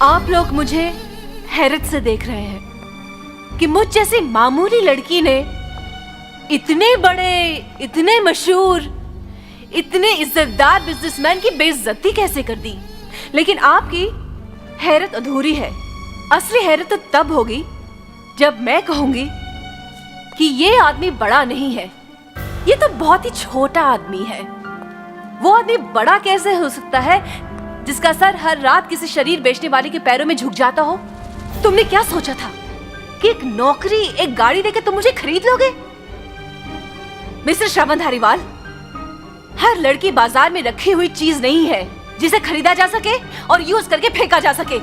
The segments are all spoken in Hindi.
आप लोग मुझे हैरत से देख रहे हैं कि मुझ जैसी मामूली लड़की ने इतने बड़े, इतने मशहूर, इतने इज्जतदार बिजनेसमैन की बेइज्जती कैसे कर दी। लेकिन आपकी हैरत अधूरी है। असली हैरत तो तब होगी जब मैं कहूंगी कि ये आदमी बड़ा नहीं है, ये तो बहुत ही छोटा आदमी है। वो आदमी बड़ा कैसे हो सकता है जिसका सर हर रात किसी शरीर बेचने वाले के पैरों में झुक जाता हो। तुमने क्या सोचा था कि एक नौकरी, एक गाड़ी देकर तुम मुझे खरीद लोगे? मिस्टर श्रवण धारीवाल, हर लड़की बाजार में रखी हुई चीज नहीं है जिसे खरीदा जा सके और यूज करके फेंका जा सके।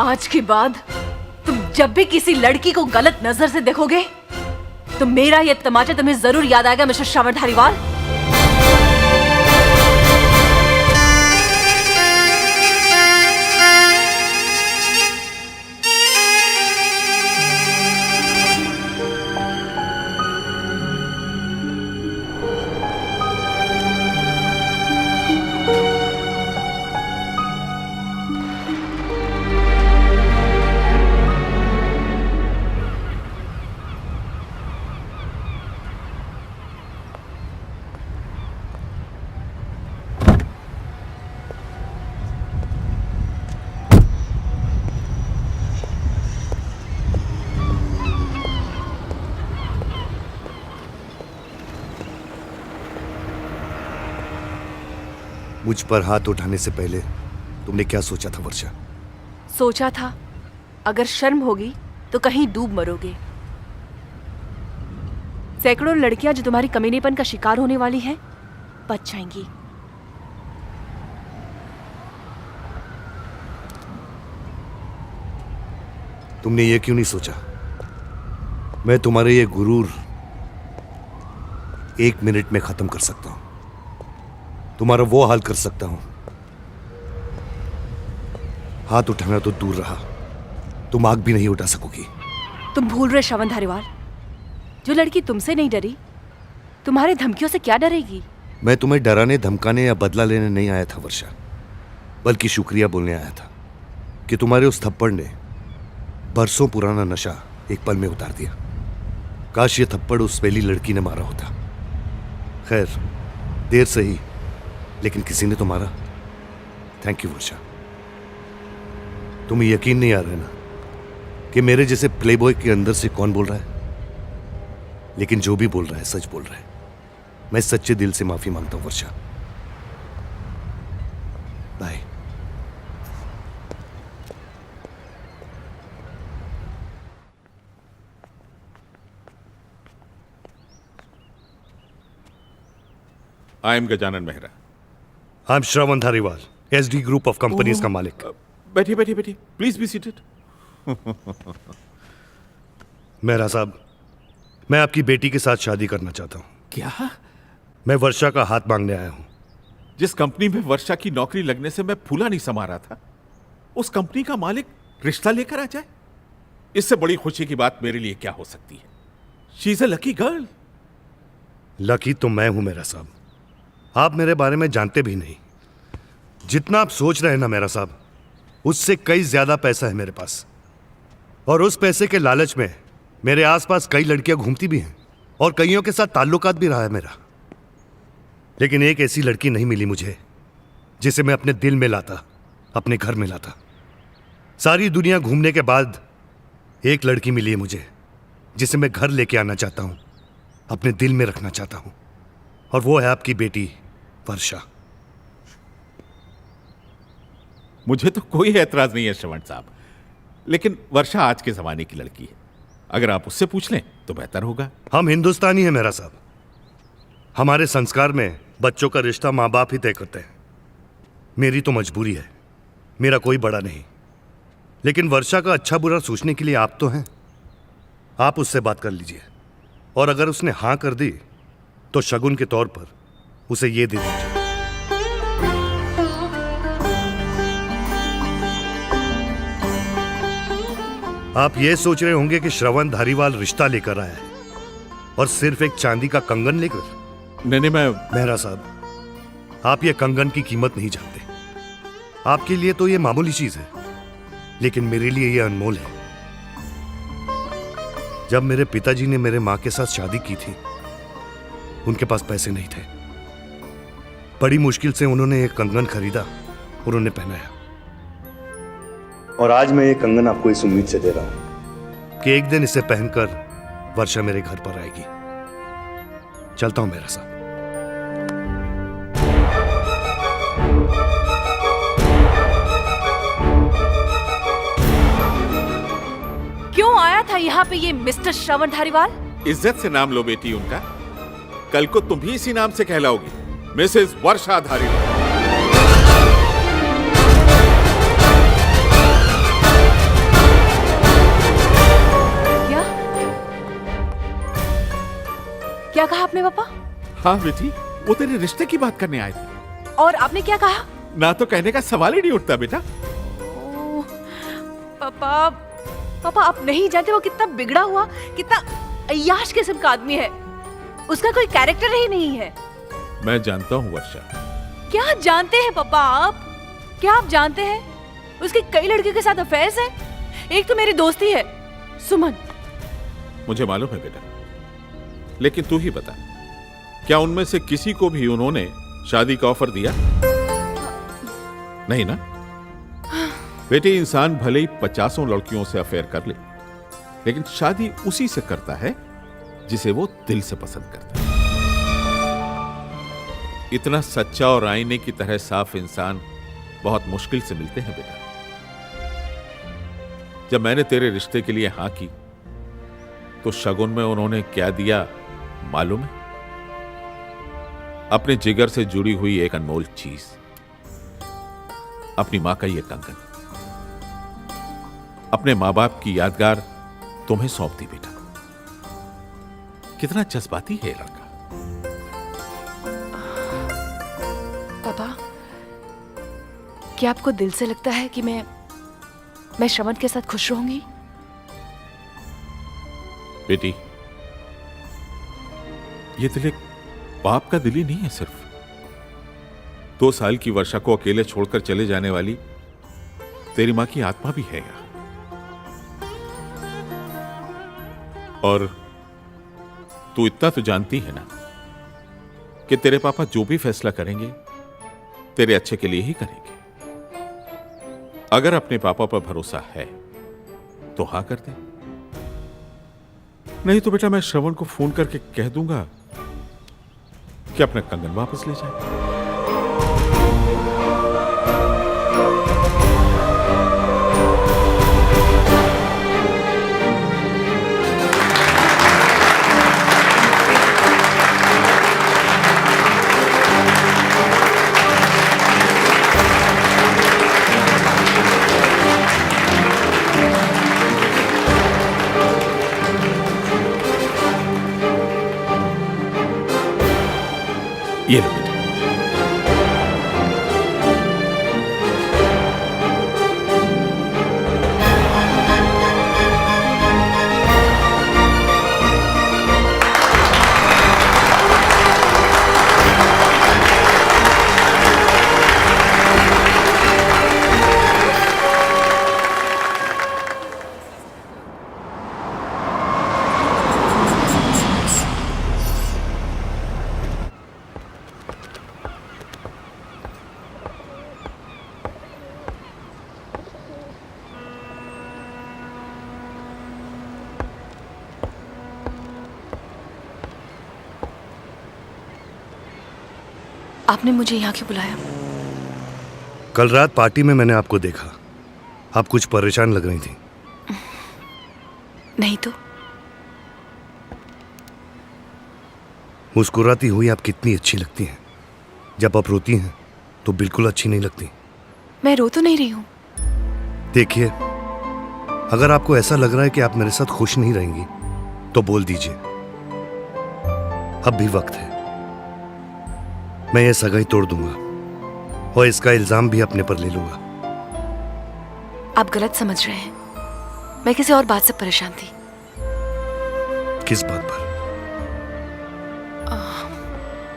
आज के बाद तुम जब भी किसी लड़की को गलत नजर से देखोगे तो मेरा यह तमाचा तुम्हें जरूर याद आएगा, मिस्टर श्रवण धारीवाल। मुझ पर हाथ उठाने से पहले तुमने क्या सोचा था वर्षा? सोचा था अगर शर्म होगी तो कहीं डूब मरोगे। सैकड़ों लड़कियां जो तुम्हारी कमीनेपन का शिकार होने वाली हैं, बच जाएंगी। तुमने ये क्यों नहीं सोचा मैं तुम्हारे ये गुरूर 1 मिनट में खत्म कर सकता हूं, तुम्हारा वो हाल कर सकता हूं। हाथ उठाना तो दूर रहा, तुम आग भी नहीं उठा सकोगी। तुम भूल रहे श्रवण धारीवाल, जो लड़की तुमसे नहीं डरी तुम्हारे धमकियों से क्या डरेगी? मैं तुम्हें डराने, धमकाने या बदला लेने नहीं आया था वर्षा, बल्कि शुक्रिया बोलने आया था कि तुम्हारे उस थप्पड़ ने बरसों पुराना नशा एक पल में उतार दिया। काश ये थप्पड़ उस पहली लड़की ने मारा होता। खैर, देर से ही, लेकिन किसी ने तो मारा। थैंक यू वर्षा। तुम्हें यकीन नहीं आ रहा ना कि मेरे जैसे प्लेबॉय के अंदर से कौन बोल रहा है? लेकिन जो भी बोल रहा है सच बोल रहा है। मैं सच्चे दिल से माफी मांगता हूं Varsha. Bye. I am Gajanan Mehra. I am Shravan Dhariwal, SD group of companies का मालिक। बैठिए बैठिए बैठिए, प्लीज बी सीटेड। मेहरा साहब, मैं आपकी बेटी के साथ शादी करना चाहता हूं। क्या? मैं वर्षा का हाथ मांगने आया हूं। जिस कंपनी में वर्षा की नौकरी लगने से मैं फूला नहीं समा रहा था, उस कंपनी का मालिक रिश्ता लेकर आ जाए, इससे बड़ी खुशी की बात मेरे लिए क्या हो सकती है? She is a lucky girl. Lucky तो मैं हूं मेरा साहब, आप मेरे बारे में जानते भी नहीं। जितना आप सोच रहे हैं ना मेरा साहब, उससे कई ज्यादा पैसा है मेरे पास, और उस पैसे के लालच में मेरे आसपास कई लड़कियां घूमती भी हैं और कईयों के साथ ताल्लुकात भी रहा है मेरा। लेकिन एक ऐसी लड़की नहीं मिली मुझे जिसे मैं अपने दिल में लाता, अपने घर में लाता। सारी दुनिया घूमने के बाद एक लड़की मिली है मुझे जिसे मैं घर लेके आना चाहता हूं, अपने दिल में रखना चाहता हूं, और वो है आपकी बेटी वर्षा। मुझे तो कोई एतराज नहीं है श्रवण साहब, लेकिन वर्षा आज के जमाने की लड़की है। अगर आप उससे पूछ लें तो बेहतर होगा। हम हिंदुस्तानी हैं मेरा साहब, हमारे संस्कार में बच्चों का रिश्ता माँ बाप ही तय करते हैं। मेरी तो मजबूरी है, मेरा कोई बड़ा नहीं। लेकिन वर्षा का अच्छा बुरा सोचने के लिए आप तो हैं। आप उससे बात कर लीजिए, और अगर उसने हाँ कर दी तो शगुन के तौर पर उसे ये दे दीजिए। आप ये सोच रहे होंगे कि श्रवण धारीवाल रिश्ता लेकर आया है और सिर्फ एक चांदी का कंगन लेकर। नहीं, मैं मेहरा साहब, आप ये कंगन की कीमत नहीं जानते। आपके लिए तो ये मामूली चीज है, लेकिन मेरे लिए ये अनमोल है। जब मेरे पिताजी ने मेरे मां के साथ शादी की थी, उनके पास पैसे नहीं थे। बड़ी मुश्किल से उन्होंने एक कंगन खरीदा और उन्हें पहनाया। और आज मैं ये कंगन आपको इस उम्मीद से दे रहा हूं कि एक दिन इसे पहनकर वर्षा मेरे घर पर आएगी। चलता हूं मेरा साहब। क्यों आया था यहाँ पे ये मिस्टर श्रवण धारीवाल? इज्जत से नाम लो बेटी उनका। कल को तुम भी इसी नाम से कहलाओगी, मिसेस वर्षा धारीवाल। क्या कहा आपने पापा? हाँ बेटी, वो तेरे रिश्ते की बात करने आए थे। और आपने क्या कहा? ना तो कहने का सवाल ही नहीं उठता बेटा। ओह, पापा पापा आप नहीं जानते वो कितना बिगड़ा हुआ, कितना अय्याश किस्म का आदमी है। उसका कोई कैरेक्टर ही नहीं है। मैं जानता हूँ वर्षा। क्या जानते हैं पापा आप? क्या आप जानते हैं उसकी कई लड़कियों के साथ अफेयर्स है? एक तो मेरी दोस्ती है सुमन। मुझे मालूम है बेटा, लेकिन तू ही बता, क्या उनमें से किसी को भी उन्होंने शादी का ऑफर दिया? नहीं ना बेटी, इंसान भले ही 50 लड़कियों से अफेयर कर ले, लेकिन शादी उसी से करता है जिसे वो दिल से पसंद करता है। इतना सच्चा और आईने की तरह साफ इंसान बहुत मुश्किल से मिलते हैं बेटा। जब मैंने तेरे रिश्ते के लिए हां की, तो शगुन में उन्होंने क्या दिया मालूम है? अपने जिगर से जुड़ी हुई एक अनमोल चीज, अपनी मां का ये कंगन, अपने मां बाप की यादगार तुम्हें सौंप दी बेटा। कितना जज्बाती है लड़का। पापा, क्या आपको दिल से लगता है कि मैं श्रवण के साथ खुश रहूंगी? बेटी, ये दिल एक बाप का दिल ही नहीं है सिर्फ। 2 साल की वर्षा को अकेले छोड़कर चले जाने वाली तेरी मां की आत्मा भी है यहाँ। और तू इतना तो जानती है ना कि तेरे पापा जो भी फैसला करेंगे तेरे अच्छे के लिए ही करेंगे। अगर अपने पापा पर भरोसा है तो हाँ कर दे, नहीं तो बेटा मैं श्रवण को फोन करके कह दूंगा कि अपना कंगन वापस ले जाए। ये लो बेटा। आपने मुझे यहाँ क्यों बुलाया? कल रात पार्टी में मैंने आपको देखा। आप कुछ परेशान लग रही थी। नहीं तो। मुस्कुराती हुई आप कितनी अच्छी लगती हैं। जब आप रोती हैं तो बिल्कुल अच्छी नहीं लगती। मैं रो तो नहीं रही हूँ। देखिए, अगर आपको ऐसा लग रहा है कि आप मेरे साथ खुश नहीं रहेंगी तो बोल दीजिए। अब भी वक्त है। मैं ये सगाई तोड़ दूंगा और इसका इल्जाम भी अपने पर ले लूंगा। आप गलत समझ रहे हैं। मैं किसी और बात से परेशान थी। किस बात पर?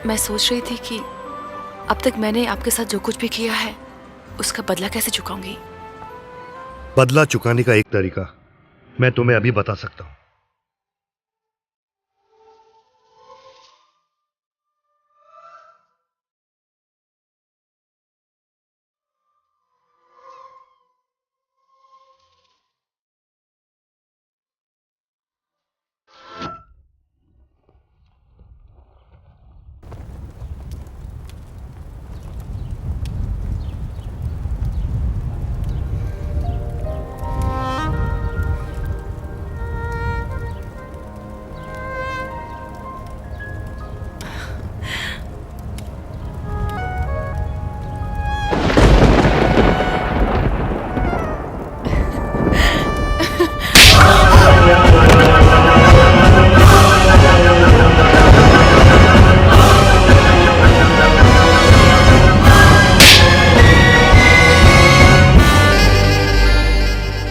मैं सोच रही थी कि अब तक मैंने आपके साथ जो कुछ भी किया है उसका बदला कैसे चुकाऊंगी? बदला चुकाने का एक तरीका मैं तुम्हें अभी बता सकता हूं।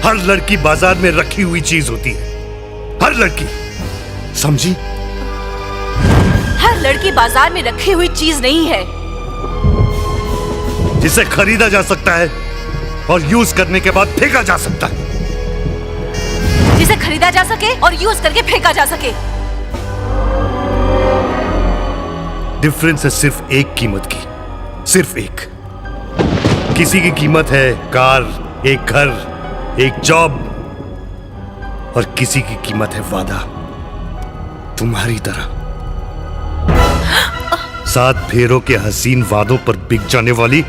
हर लड़की बाजार में रखी हुई चीज होती है, हर लड़की, समझी? हर लड़की बाजार में रखी हुई चीज नहीं है जिसे खरीदा जा सकता है और यूज करने के बाद फेंका जा सकता है। जिसे खरीदा जा सके और यूज करके फेंका जा सके। डिफरेंस है सिर्फ एक कीमत की, सिर्फ एक। किसी की कीमत है कार, एक घर, एक जॉब, और किसी की कीमत है वादा, तुम्हारी तरह। 7 फेरों के हसीन वादों पर बिक जाने वाली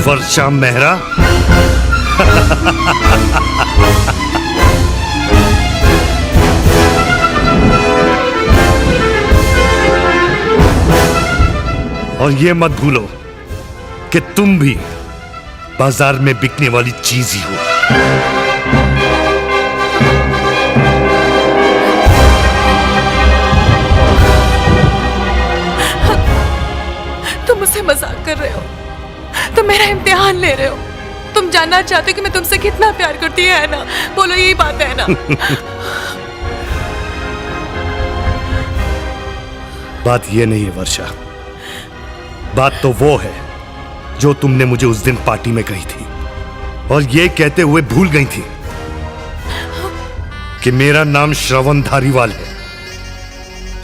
वर्षा मेहरा। और ये मत भूलो कि तुम भी बाजार में बिकने वाली चीज ही हो। तुम मुझसे मजाक कर रहे हो, तुम मेरा इम्तिहान ले रहे हो। तुम जानना चाहते हो कि मैं तुमसे कितना प्यार करती है ना? बोलो, यही बात है ना? बात ये नहीं है वर्षा, बात तो वो है जो तुमने मुझे उस दिन पार्टी में कही थी और ये कहते हुए भूल गई थी कि मेरा नाम श्रवण धारीवाल है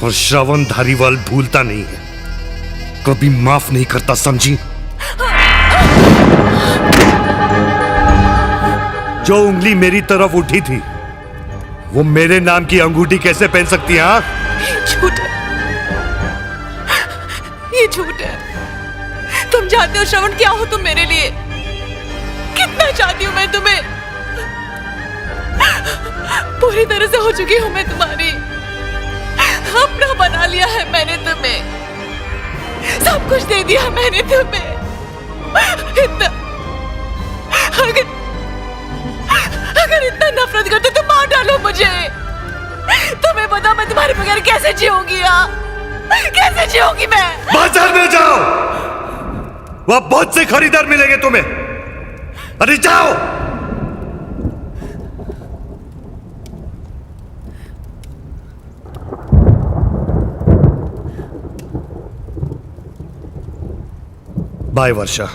और श्रवण धारीवाल भूलता नहीं है, कभी माफ नहीं करता, समझी? जो उंगली मेरी तरफ उठी थी वो मेरे नाम की अंगूठी कैसे पहन सकती है? हाँ, ये झूठ है, ये झूठ है। तुम जानते हो श्रवण क्या हो तुम मेरे लिए, कितना चाहती हूं मैं तुम्हें। पूरी तरह से हो चुकी हूं मैं तुम्हारी, अपना बना लिया है मैंने तुम्हें, सब कुछ दे दिया मैंने तुम्हें। इतना अगर इतना नफरत करते तो मार डालो मुझे। तुम्हें पता मैं तुम्हारे बगैर कैसे जीऊंगी? कैसे जीऊंगी मैं? बाजार में जाओ, वहां बहुत से खरीदार मिलेंगे तुम्हें। अरे जाओ। बाय वर्षा।